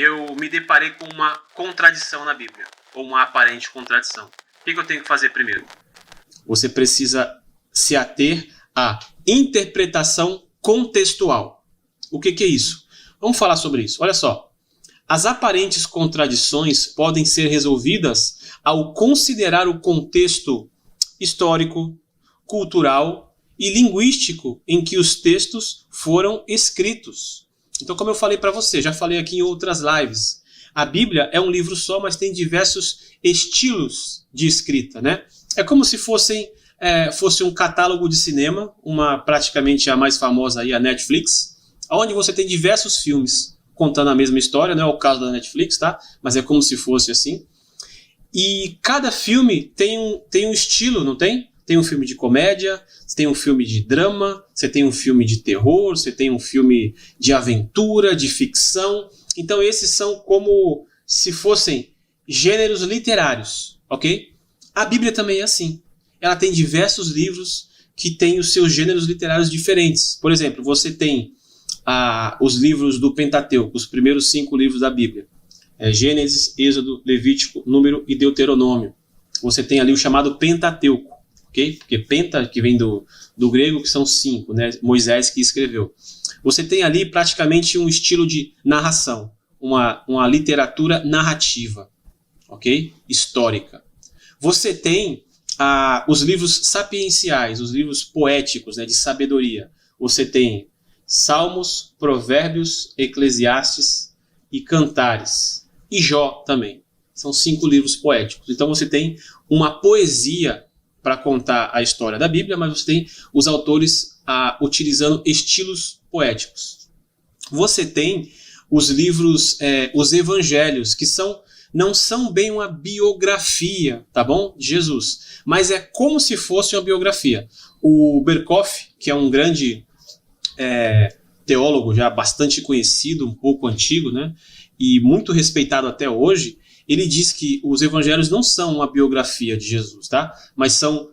eu me deparei com uma contradição na Bíblia, ou uma aparente contradição. O que eu tenho que fazer primeiro? Você precisa se ater à interpretação contextual. O que é isso? Vamos falar sobre isso. Olha só. As aparentes contradições podem ser resolvidas ao considerar o contexto histórico, cultural e linguístico em que os textos foram escritos. Então, como eu falei para você, já falei aqui em outras lives, a Bíblia é um livro só, mas tem diversos estilos de escrita, né? É como se fosse um catálogo de cinema, praticamente a mais famosa aí, a Netflix, onde você tem diversos filmes contando a mesma história, não é o caso da Netflix, tá? Mas é como se fosse assim. E cada filme tem um estilo, não tem? Tem um filme de comédia, você tem um filme de drama, você tem um filme de terror, você tem um filme de aventura, de ficção. Então esses são como se fossem gêneros literários, ok? A Bíblia também é assim. Ela tem diversos livros que têm os seus gêneros literários diferentes. Por exemplo, você tem os livros do Pentateuco, os primeiros 5 livros da Bíblia. Gênesis, Êxodo, Levítico, Número e Deuteronômio. Você tem ali o chamado Pentateuco, ok? Porque penta, que vem do grego, que são 5, né? Moisés que escreveu. Você tem ali praticamente um estilo de narração, uma literatura narrativa, ok? Histórica. Você tem os livros sapienciais, os livros poéticos, né, de sabedoria. Você tem Salmos, Provérbios, Eclesiastes e Cantares. E Jó também. São 5 livros poéticos. Então você tem uma poesia para contar a história da Bíblia, mas você tem os autores utilizando estilos poéticos. Você tem os livros, os evangelhos, que não são bem uma biografia, tá bom? De Jesus. Mas é como se fosse uma biografia. O Berkhof, que é um grande teólogo já bastante conhecido, um pouco antigo, né? E muito respeitado até hoje, ele diz que os evangelhos não são uma biografia de Jesus, tá? Mas são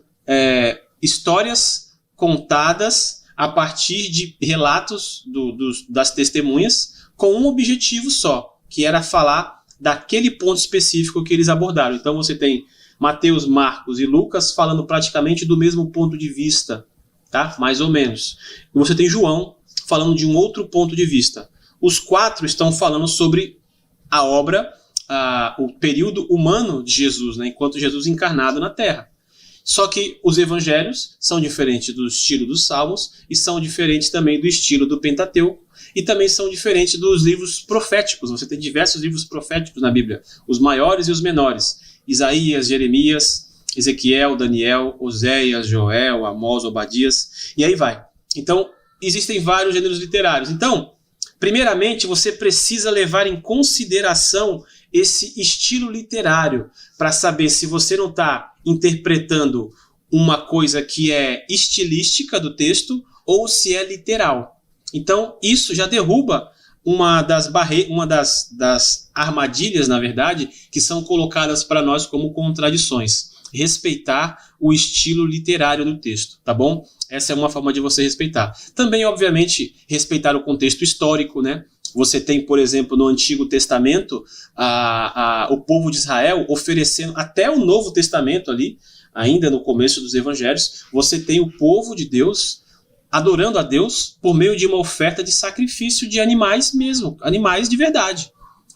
histórias contadas a partir de relatos das testemunhas com um objetivo só, que era falar daquele ponto específico que eles abordaram. Então você tem Mateus, Marcos e Lucas falando praticamente do mesmo ponto de vista, tá? Mais ou menos. E você tem João falando de um outro ponto de vista. Os 4 estão falando sobre a obra, o período humano de Jesus, né? Enquanto Jesus encarnado na Terra. Só que os evangelhos são diferentes do estilo dos Salmos e são diferentes também do estilo do Pentateuco e também são diferentes dos livros proféticos. Você tem diversos livros proféticos na Bíblia, os maiores e os menores. Isaías, Jeremias, Ezequiel, Daniel, Oséias, Joel, Amós, Obadias, e aí vai. Então, existem vários gêneros literários. Então, primeiramente, você precisa levar em consideração esse estilo literário para saber se você não está interpretando uma coisa que é estilística do texto ou se é literal. Então, isso já derruba uma das armadilhas, na verdade, que são colocadas para nós como contradições. Respeitar o estilo literário do texto, tá bom? Essa é uma forma de você respeitar. Também, obviamente, respeitar o contexto histórico, né? Você tem, por exemplo, no Antigo Testamento, o povo de Israel oferecendo, até o Novo Testamento ali, ainda no começo dos Evangelhos, você tem o povo de Deus adorando a Deus por meio de uma oferta de sacrifício de animais mesmo, animais de verdade.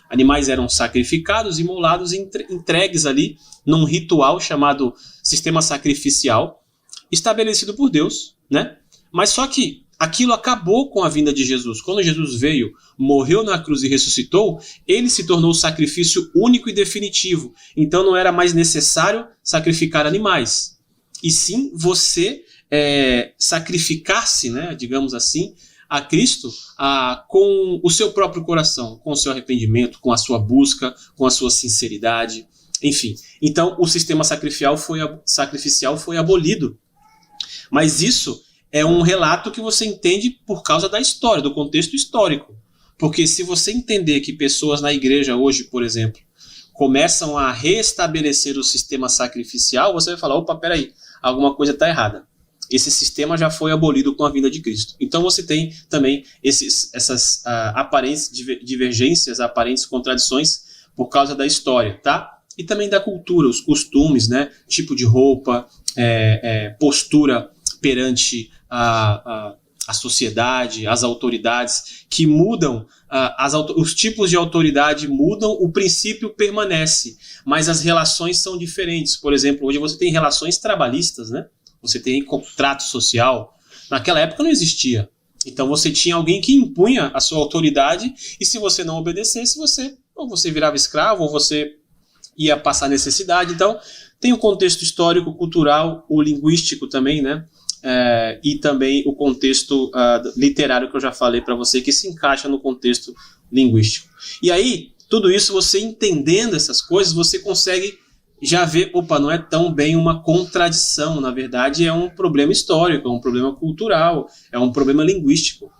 Animais eram sacrificados, imolados e entregues ali num ritual chamado sistema sacrificial, estabelecido por Deus, né? Mas só que aquilo acabou com a vinda de Jesus. Quando Jesus veio, morreu na cruz e ressuscitou, ele se tornou o sacrifício único e definitivo. Então não era mais necessário sacrificar animais. E sim você sacrificar-se, né, digamos assim, a Cristo com o seu próprio coração, com o seu arrependimento, com a sua busca, com a sua sinceridade, enfim. Então o sistema sacrificial foi abolido. Mas isso é um relato que você entende por causa da história, do contexto histórico. Porque se você entender que pessoas na igreja hoje, por exemplo, começam a restabelecer o sistema sacrificial, você vai falar, opa, peraí, alguma coisa está errada. esse sistema já foi abolido com a vinda de Cristo. Então você tem também essas aparentes divergências, aparentes contradições por causa da história, tá? E também da cultura, os costumes, né? Tipo de roupa, postura perante a sociedade, as autoridades, que mudam, os tipos de autoridade mudam, o princípio permanece, mas as relações são diferentes. Por exemplo, hoje você tem relações trabalhistas, né? Você tem contrato social. Naquela época não existia. Então você tinha alguém que impunha a sua autoridade, e se você não obedecesse, ou você virava escravo, ou você ia passar necessidade. Então tem o contexto histórico, cultural, o linguístico também, né? E também o contexto literário que eu já falei para você, que se encaixa no contexto linguístico. E aí, tudo isso, você entendendo essas coisas, você consegue já ver, não é tão bem uma contradição, na verdade é um problema histórico, é um problema cultural, é um problema linguístico.